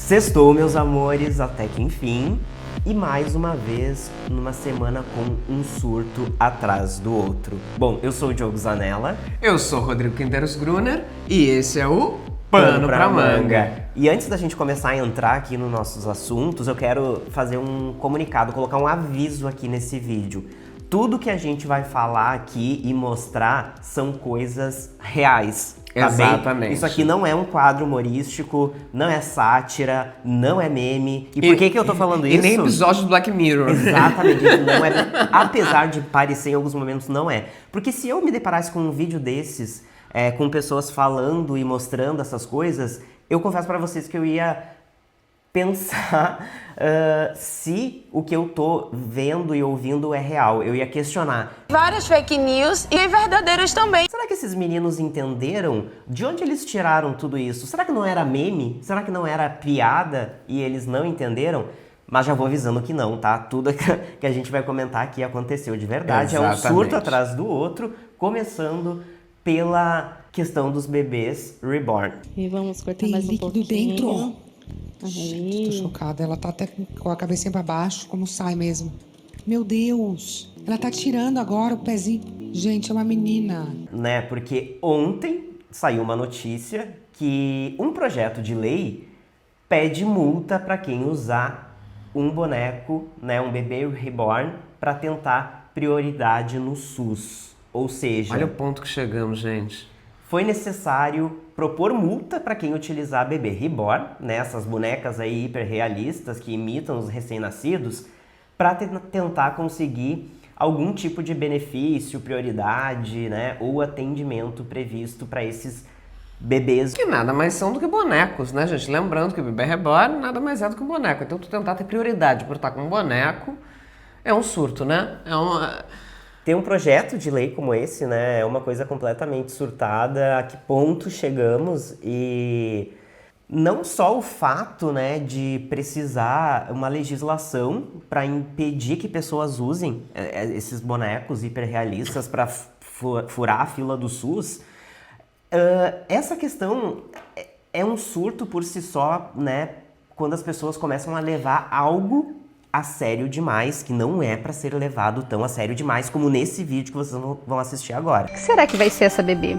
Sextou, meus amores, até que enfim. E mais uma vez, numa semana com um surto atrás do outro. Bom, eu sou o Diogo Zanella. Eu sou o Rodrigo Quinteiros Gruner e esse é o Pano pra Manga. E antes da gente começar a entrar aqui nos nossos assuntos, eu quero fazer um comunicado, colocar um aviso aqui nesse vídeo. Tudo que a gente vai falar aqui e mostrar são coisas reais. Tá Exatamente. Bem? Isso aqui não é um quadro humorístico, não é sátira, não é meme. E por que eu tô falando isso? E nem episódio do Black Mirror. Exatamente, isso não é. Apesar de parecer em alguns momentos, não é. Porque se eu me deparasse com um vídeo desses, com pessoas falando e mostrando essas coisas, eu confesso pra vocês que eu ia pensar se o que eu tô vendo e ouvindo é real. Eu ia questionar. Várias fake news e verdadeiras também. Será que esses meninos entenderam de onde eles tiraram tudo isso? Será que não era meme? Será que não era piada e eles não entenderam? Mas já vou avisando que não, tá? Tudo que a gente vai comentar aqui aconteceu de verdade. Exatamente. É um surto atrás do outro, começando pela questão dos bebês reborn. E vamos cortar Tem mais um líquido pouquinho. dentro. Gente, tô chocada. Ela tá até com a cabecinha pra baixo, como sai mesmo. Meu Deus! Ela tá tirando agora o pezinho. Gente, é uma menina. Né? Porque ontem saiu uma notícia que um projeto de lei pede multa para quem usar um boneco, né, um bebê reborn, para tentar prioridade no SUS. Ou seja, Olha o ponto que chegamos, gente. foi necessário propor multa para quem utilizar bebê reborn, né, essas bonecas aí hiperrealistas que imitam os recém-nascidos, para tentar conseguir algum tipo de benefício, prioridade, né, ou atendimento previsto para esses bebês. Que nada mais são do que bonecos, né, gente? Lembrando que o bebê reborn nada mais é do que um boneco. Então tu tentar ter prioridade por estar com um boneco é um surto, né? Ter um projeto de lei como esse, né, é uma coisa completamente surtada. A que ponto chegamos? E não só o fato, né, de precisar uma legislação para impedir que pessoas usem esses bonecos hiperrealistas para furar a fila do SUS. Essa questão é um surto por si só, né, quando as pessoas começam a levar algo a sério demais, que não é pra ser levado tão a sério demais como nesse vídeo que vocês vão assistir agora. O que será que vai ser essa bebê?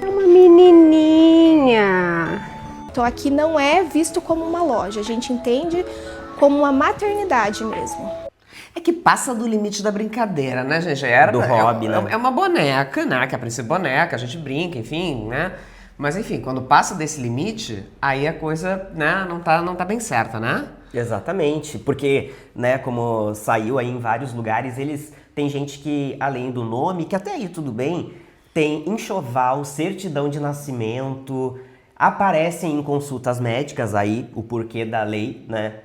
É uma menininha. Então aqui não é visto como uma loja, a gente entende como uma maternidade mesmo. É que passa do limite da brincadeira, né, gente? Do hobby, né? É uma boneca, né? Que é pra ser boneca, a gente brinca, enfim, né? Mas enfim, quando passa desse limite, aí a coisa, né, não tá bem certa, né? Exatamente, porque, né, como saiu aí em vários lugares, tem gente que, além do nome, que até aí tudo bem, tem enxoval, certidão de nascimento, aparecem em consultas médicas aí o porquê da lei, né,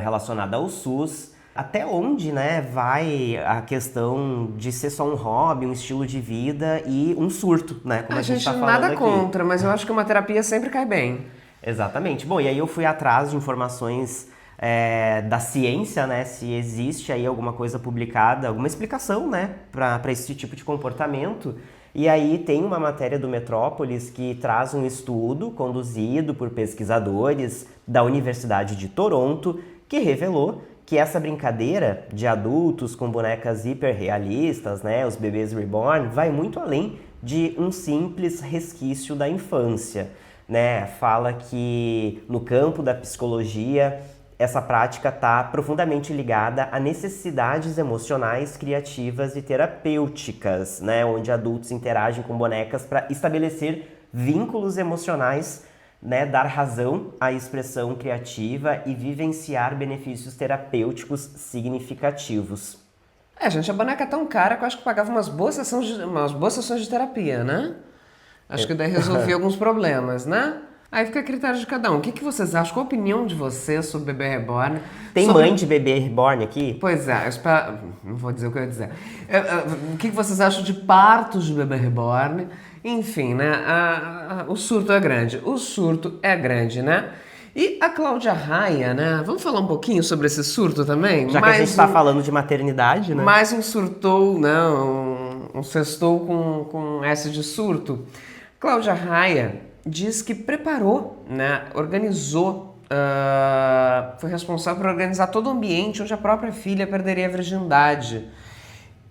relacionada ao SUS. Até onde, né, vai a questão de ser só um hobby, um estilo de vida e um surto, né, como a gente tá falando nada aqui. contra, mas eu acho que uma terapia sempre cai bem. Exatamente. Bom, e aí eu fui atrás de informações da ciência, né, se existe aí alguma coisa publicada, alguma explicação, né, para esse tipo de comportamento. E aí tem uma matéria do Metrópolis que traz um estudo conduzido por pesquisadores da Universidade de Toronto que revelou que essa brincadeira de adultos com bonecas hiperrealistas, né, os bebês reborn, vai muito além de um simples resquício da infância, né? Fala que no campo da psicologia essa prática está profundamente ligada a necessidades emocionais, criativas e terapêuticas, né, onde adultos interagem com bonecas para estabelecer vínculos emocionais, né, dar razão à expressão criativa e vivenciar benefícios terapêuticos significativos. Gente, a boneca é tão cara que eu acho que pagava umas boas sessões de terapia, né? Acho que daí resolvia alguns problemas, né? Aí fica a critério de cada um. O que vocês acham? Qual a opinião de vocês sobre bebê reborn? Tem mãe de bebê reborn aqui? Pois é, não vou dizer o que eu ia dizer. O que vocês acham de partos de bebê reborn? Enfim, né? O surto é grande. O surto é grande, né? E a Cláudia Raia, né? Vamos falar um pouquinho sobre esse surto também? Já que a gente tá falando de maternidade, né? Mais um surtou, não, um sextou com S de surto. Cláudia Raia diz que preparou, né, organizou, foi responsável por organizar todo o ambiente onde a própria filha perderia a virgindade.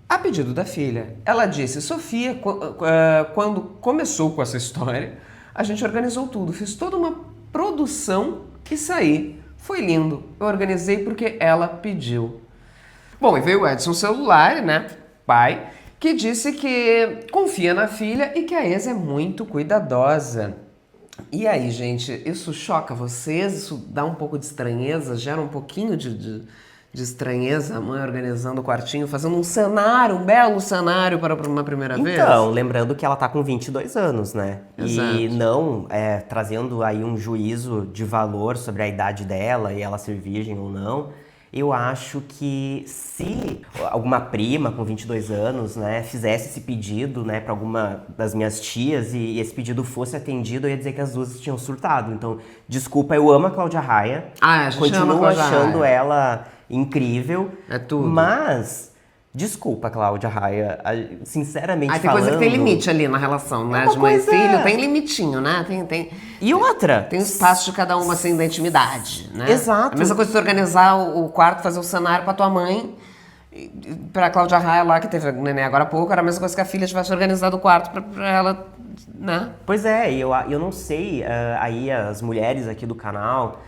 A pedido da filha, ela disse: Sofia, quando começou com essa história, a gente organizou tudo, fiz toda uma produção e saí. Foi lindo, eu organizei porque ela pediu. Bom, e veio o Edson Celulari, né, pai, que disse que confia na filha e que a ex é muito cuidadosa. E aí, gente, isso choca vocês? Isso dá um pouco de estranheza? Gera um pouquinho de estranheza? A mãe organizando o quartinho, fazendo um cenário, um belo cenário para uma primeira vez? Então, lembrando que ela tá com 22 anos, né? Exato. E não trazendo aí um juízo de valor sobre a idade dela e ela ser virgem ou não. Eu acho que se alguma prima com 22 anos, né, fizesse esse pedido, né, para alguma das minhas tias e esse pedido fosse atendido, eu ia dizer que as duas tinham surtado. Então, desculpa, eu amo a Cláudia Raia. A gente ama a Continuo Cláudia achando Raia. ela incrível. É tudo. Mas, desculpa, Cláudia Raia, sinceramente Aí tem falando... coisa que tem limite ali na relação, né? uma De mãe e coisa- filho, tem limitinho, né? E outra... Tem o espaço de cada uma, assim, da intimidade, né? Exato. A mesma coisa de tu organizar o quarto, fazer o cenário pra tua mãe, pra Cláudia Raia lá, que teve neném agora há pouco, era a mesma coisa que a filha tivesse organizado o quarto pra ela, né? Pois é, eu não sei, aí as mulheres aqui do canal,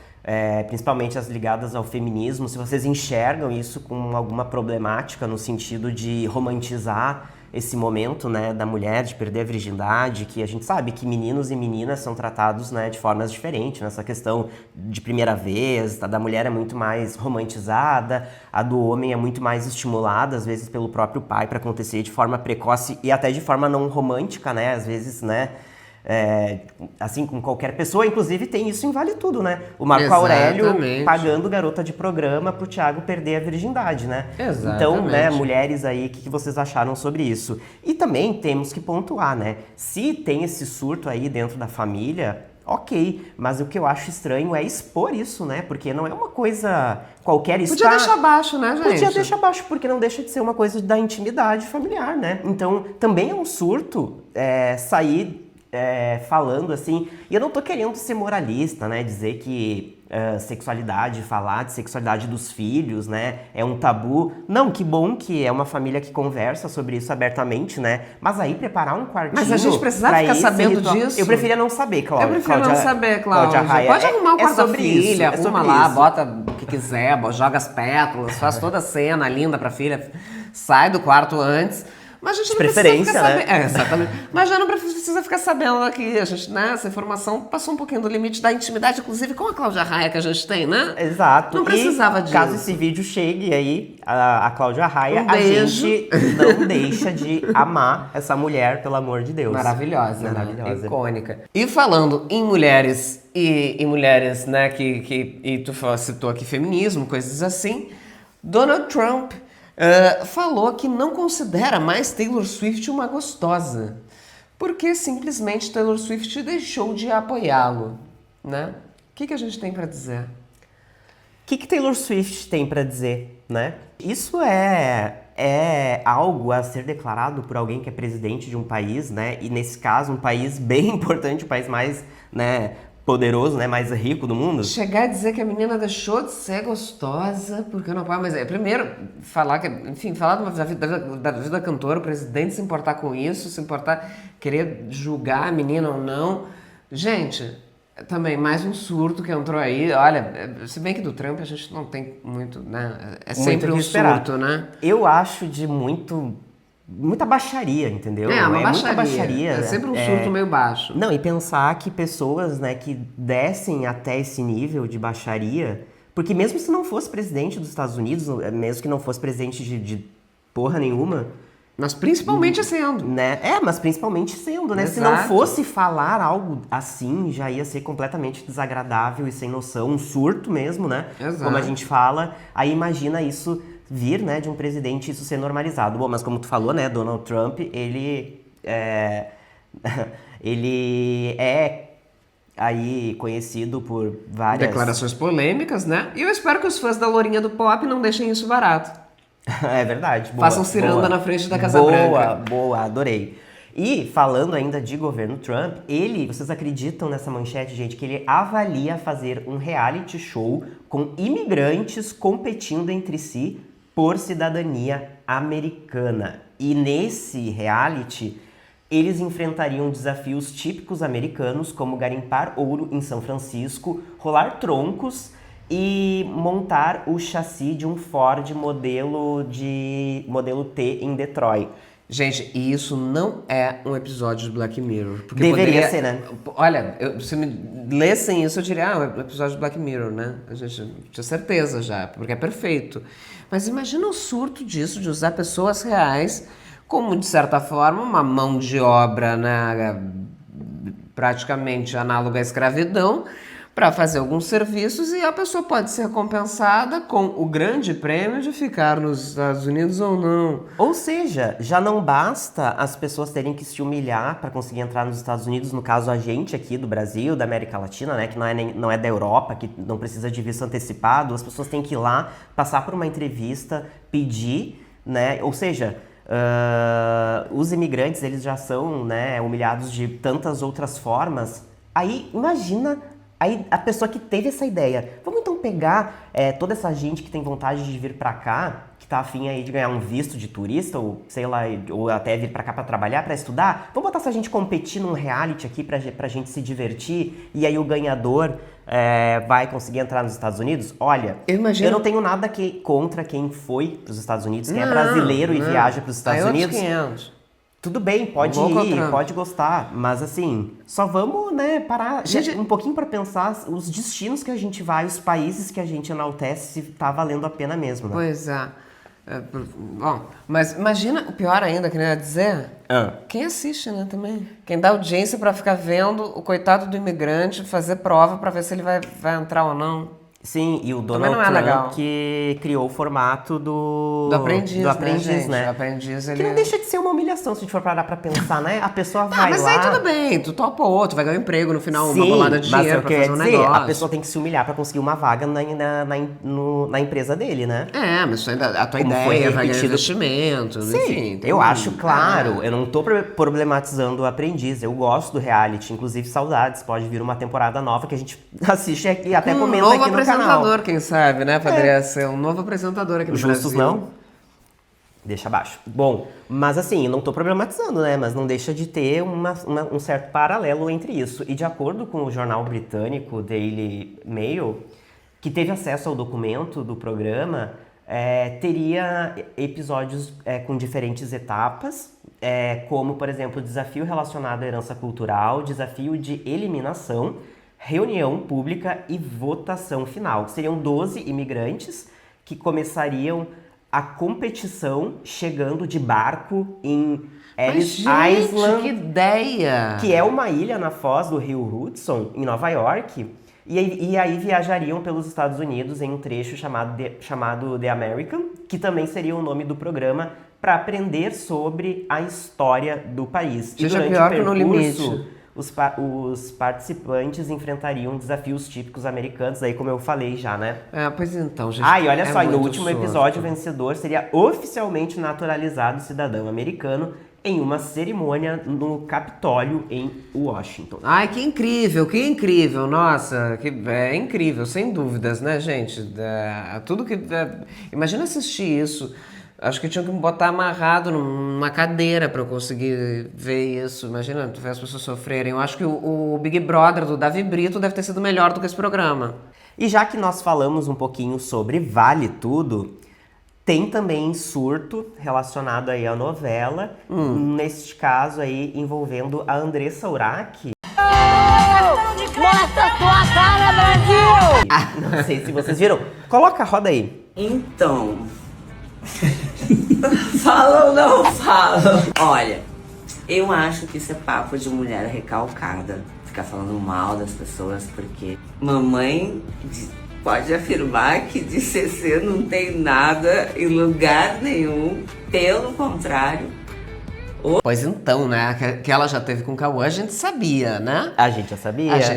principalmente as ligadas ao feminismo, se vocês enxergam isso com alguma problemática no sentido de romantizar esse momento, né, da mulher de perder a virgindade, que a gente sabe que meninos e meninas são tratados, né, de formas diferentes, nessa questão de primeira vez, a da mulher é muito mais romantizada, a do homem é muito mais estimulada, às vezes pelo próprio pai, para acontecer de forma precoce e até de forma não romântica, né, às vezes, né, assim, com qualquer pessoa, inclusive tem isso em Vale Tudo, né? O Marco Aurélio Exatamente. pagando garota de programa pro Thiago perder a virgindade, né? Exatamente. Então, né, mulheres aí, o que vocês acharam sobre isso? E também temos que pontuar, né? Se tem esse surto aí dentro da família, ok, mas o que eu acho estranho é expor isso, né? Porque não é uma coisa qualquer. Podia deixar baixo, né, gente? Podia deixar baixo, porque não deixa de ser uma coisa da intimidade familiar, né? Então, também é um surto sair falando assim, e eu não tô querendo ser moralista, né, dizer que sexualidade, falar de sexualidade dos filhos, né, é um tabu. Não, que bom que é uma família que conversa sobre isso abertamente, né, mas aí preparar um quartinho... Mas a gente precisava pra ficar esse sabendo ritual... disso? Eu preferia não saber, Cláudia. Eu prefiro não saber, Cláudia. Raia. Pode arrumar o quarto da sobre filha, isso, arruma sobre lá, isso. bota o que quiser, joga as pétalas, faz toda a cena linda pra filha, sai do quarto antes. Mas a gente não precisa preferência, ficar né? sabendo. Exatamente. Mas já não precisa ficar sabendo aqui. A gente, né, essa informação passou um pouquinho do limite da intimidade, inclusive com a Cláudia Raia que a gente tem, né? Exato. Não precisava e, disso. caso esse vídeo chegue aí, a Cláudia Raia, Um a beijo. gente não deixa de amar essa mulher, pelo amor de Deus. Maravilhosa, Maravilhosa. né? Icônica. E falando em mulheres e mulheres, né, e tu citou aqui feminismo, coisas assim, Donald Trump falou que não considera mais Taylor Swift uma gostosa, porque simplesmente Taylor Swift deixou de apoiá-lo, né? O que a gente tem pra dizer? O que Taylor Swift tem pra dizer, né? Isso é algo a ser declarado por alguém que é presidente de um país, né? E nesse caso, um país bem importante, o país mais, né, poderoso, né, mais rico do mundo. Chegar a dizer que a menina deixou de ser gostosa porque não pode, mas primeiro falar que, enfim, falar da vida da cantora, o presidente se importar com isso, se importar, querer julgar a menina ou não. Gente, também mais um surto que entrou aí. Olha, se bem que do Trump a gente não tem muito, né? É sempre Muito o um que esperar. surto, né? Eu acho de muita baixaria, entendeu? Uma muita baixaria. baixaria. É sempre um surto meio baixo. Não, e pensar que pessoas, né, que descem até esse nível de baixaria, porque mesmo se não fosse presidente dos Estados Unidos, mesmo que não fosse presidente de porra nenhuma, Mas principalmente sendo. né? Mas principalmente sendo, né? Se Exato. não fosse falar algo assim, já ia ser completamente desagradável e sem noção, um surto mesmo, né? Exato. Como a gente fala, aí imagina isso vir, né, de um presidente, isso ser normalizado. Bom, mas como tu falou, né, Donald Trump, ele ele é aí conhecido por várias... Declarações polêmicas, né? E eu espero que os fãs da Lourinha do Pop não deixem isso barato. É verdade. Boa, Façam ciranda boa. na frente da Casa boa, Branca. Boa, adorei. E, falando ainda de governo Trump, vocês acreditam nessa manchete, gente, que ele avalia fazer um reality show com imigrantes competindo entre si por cidadania americana. E nesse reality, eles enfrentariam desafios típicos americanos, como garimpar ouro em São Francisco, rolar troncos e montar o chassi de um Ford modelo T em Detroit. Gente, e isso não é um episódio de Black Mirror. Porque Deveria ser, né? Olha, se me lessem isso, eu diria, é um episódio de Black Mirror, né? A gente tinha certeza já, porque é perfeito. Mas imagina o surto disso, de usar pessoas reais como, de certa forma, uma mão de obra, né, praticamente análoga à escravidão, para fazer alguns serviços, e a pessoa pode ser recompensada com o grande prêmio de ficar nos Estados Unidos ou não. Ou seja, já não basta as pessoas terem que se humilhar para conseguir entrar nos Estados Unidos, no caso a gente aqui do Brasil, da América Latina, né, que não é da Europa, que não precisa de visto antecipado, as pessoas têm que ir lá, passar por uma entrevista, pedir, né, ou seja, os imigrantes, eles já são, né, humilhados de tantas outras formas. Aí, imagina... Aí a pessoa que teve essa ideia, vamos então pegar toda essa gente que tem vontade de vir pra cá, que tá afim aí de ganhar um visto de turista, ou sei lá, ou até vir pra cá pra trabalhar, pra estudar, vamos botar essa gente competir num reality aqui pra gente se divertir, e aí o ganhador vai conseguir entrar nos Estados Unidos? Olha, eu não tenho nada contra quem foi pros Estados Unidos, quem é brasileiro e viaja pros Estados Unidos. 500. Tudo bem, pode ir, pode gostar, mas assim, só vamos, né, parar um pouquinho pra pensar os destinos que a gente vai, os países que a gente enaltece, se tá valendo a pena mesmo, né? Pois é. Bom, mas imagina, o pior ainda, que nem eu ia dizer, quem assiste, né, também. Quem dá audiência pra ficar vendo o coitado do imigrante fazer prova pra ver se ele vai entrar ou não. Sim, e o Donald Trump que criou o formato do aprendiz, né? O aprendiz, ele... Que não deixa de ser uma humilhação, se a gente for parar pra pensar, né? A pessoa vai mas lá... aí tudo bem, tu topa outro, vai ganhar um emprego no final, Sim, uma bolada de dinheiro pra fazer um negócio. A pessoa tem que se humilhar pra conseguir uma vaga na empresa dele, né? Mas isso ainda, a tua Como ideia foi vai ganhar repetido... investimento, Sim, enfim. eu acho, claro, eu não tô problematizando o aprendiz, eu gosto do reality, inclusive saudades, pode vir uma temporada nova que a gente assiste aqui e até comenta aqui no canal. Novo apresentador, quem sabe, né? Poderia ser um novo apresentador aqui no Justos Brasil. não? Deixa abaixo. Bom, mas assim, eu não tô problematizando, né? Mas não deixa de ter um certo paralelo entre isso. E de acordo com o jornal britânico Daily Mail, que teve acesso ao documento do programa, teria episódios com diferentes etapas, como, por exemplo, desafio relacionado à herança cultural, desafio de eliminação, reunião pública e votação final. Seriam 12 imigrantes que começariam a competição chegando de barco em Ellis Island. Que ideia! Que é uma ilha na foz do rio Hudson, em Nova York. E aí viajariam pelos Estados Unidos em um trecho chamado The American, que também seria o nome do programa, para aprender sobre a história do país. Seja pior que No Limite. Os participantes enfrentariam desafios típicos americanos, aí como eu falei já, né? Pois então, gente. E olha só, e no último episódio, o vencedor seria oficialmente naturalizado cidadão americano em uma cerimônia no Capitólio em Washington. Ai, que incrível, nossa, é incrível, sem dúvidas, né, gente? Tudo que... imagina assistir isso. Acho que tinham que me botar amarrado numa cadeira pra eu conseguir ver isso. Imagina, tu ver as pessoas sofrerem. Eu acho que o Big Brother do Davi Brito deve ter sido melhor do que esse programa. E já que nós falamos um pouquinho sobre Vale Tudo, tem também surto relacionado aí à novela, neste caso aí envolvendo a Andressa Urach. Mostra tua cara, Brasil! Não sei se vocês viram. Coloca a roda aí. Então... Falam ou não falam? Olha, eu acho que isso é papo de mulher recalcada. Ficar falando mal das pessoas, porque mamãe pode afirmar que de CC não tem nada em lugar nenhum. Pelo contrário. Pois então, né? Que ela já teve com o Cauã, a gente sabia, né? A gente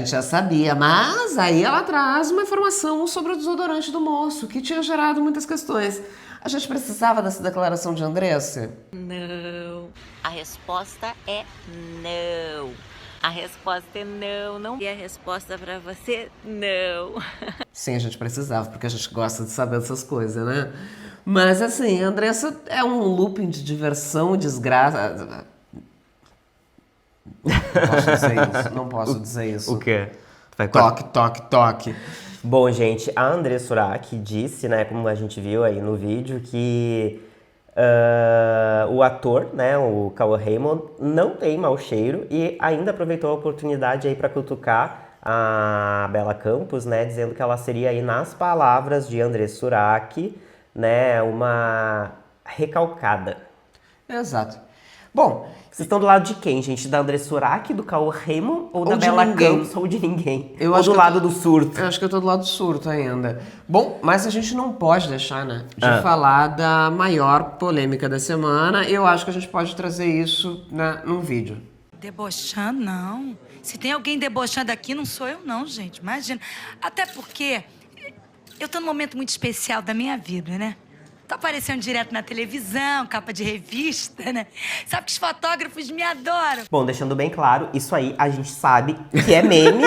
já sabia. Mas aí ela traz uma informação sobre o desodorante do moço, que tinha gerado muitas questões. A gente precisava dessa declaração de Andressa? Não. A resposta é não. A resposta é não, não. E a resposta pra você, não. Sim, a gente precisava, porque a gente gosta de saber dessas coisas, né? Mas assim, Andressa, é um looping de diversão e desgraça. Não posso dizer isso, não posso dizer isso. O quê? Vai Toque, toque, toque. Bom, gente, a Andressa Urach disse, né, como a gente viu aí no vídeo, que o ator, né, o Cauã Raymond, não tem mau cheiro e ainda aproveitou a oportunidade aí para cutucar a Bela Campos, né, dizendo que ela seria aí, nas palavras de Andressa Urach, né, uma recalcada. Exato. Bom, vocês estão do lado de quem, gente? Da Andressa Urach, do Cauã Raymond ou da de Bela ninguém. Campos ou de ninguém? Eu ou acho do que lado do surto? eu acho que eu tô do lado do surto ainda. Bom, mas a gente não pode deixar, né, de falar da maior polêmica da semana. Eu acho que a gente pode trazer isso, né, num vídeo. Debochando, não. Se tem alguém debochando aqui, não sou eu, não, gente. Imagina. Até porque eu tô num momento muito especial da minha vida, né? Tô aparecendo direto na televisão, capa de revista, né? Sabe que os fotógrafos me adoram. Bom, deixando bem claro, isso aí a gente sabe que é meme,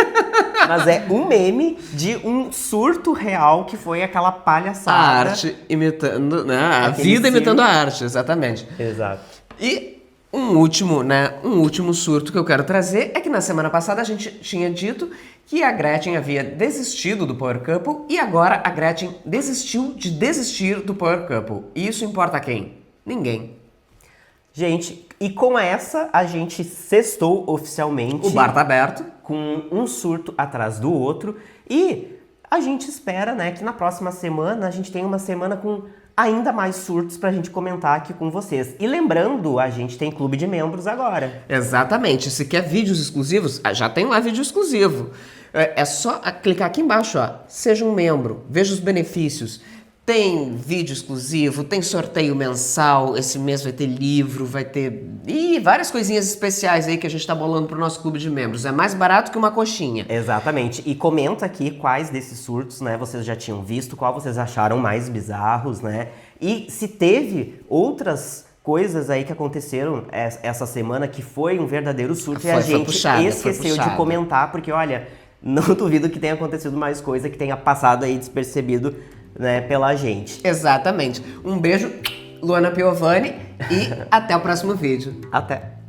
mas é um meme de um surto real que foi aquela A palhaçada. arte imitando, né? A Aquele vida imitando a circo. arte, exatamente. Exato. E um último surto que eu quero trazer é que na semana passada a gente tinha dito que a Gretchen havia desistido do Power Couple e agora a Gretchen desistiu de desistir do Power Couple. E isso importa a quem? Ninguém. Gente, e com essa a gente sextou oficialmente. O bar tá aberto. Com um surto atrás do outro. E a gente espera, né, que na próxima semana a gente tenha uma semana com ainda mais surtos pra gente comentar aqui com vocês. E lembrando, a gente tem clube de membros agora. Exatamente. Se quer vídeos exclusivos, já tem lá vídeo exclusivo. É só clicar aqui embaixo, ó. Seja um membro, veja os benefícios. Tem vídeo exclusivo, tem sorteio mensal, esse mês vai ter livro, vai ter... Ih, várias coisinhas especiais aí que a gente tá bolando pro nosso clube de membros. É mais barato que uma coxinha. Exatamente. E comenta aqui quais desses surtos, né, vocês já tinham visto, qual vocês acharam mais bizarros, né? E se teve outras coisas aí que aconteceram essa semana que foi um verdadeiro surto e a Foi gente puxada, esqueceu de comentar, porque olha, não duvido que tenha acontecido mais coisa, que tenha passado aí despercebido, né, pela gente. Exatamente. Um beijo, Luana Piovani, e até o próximo vídeo. Até!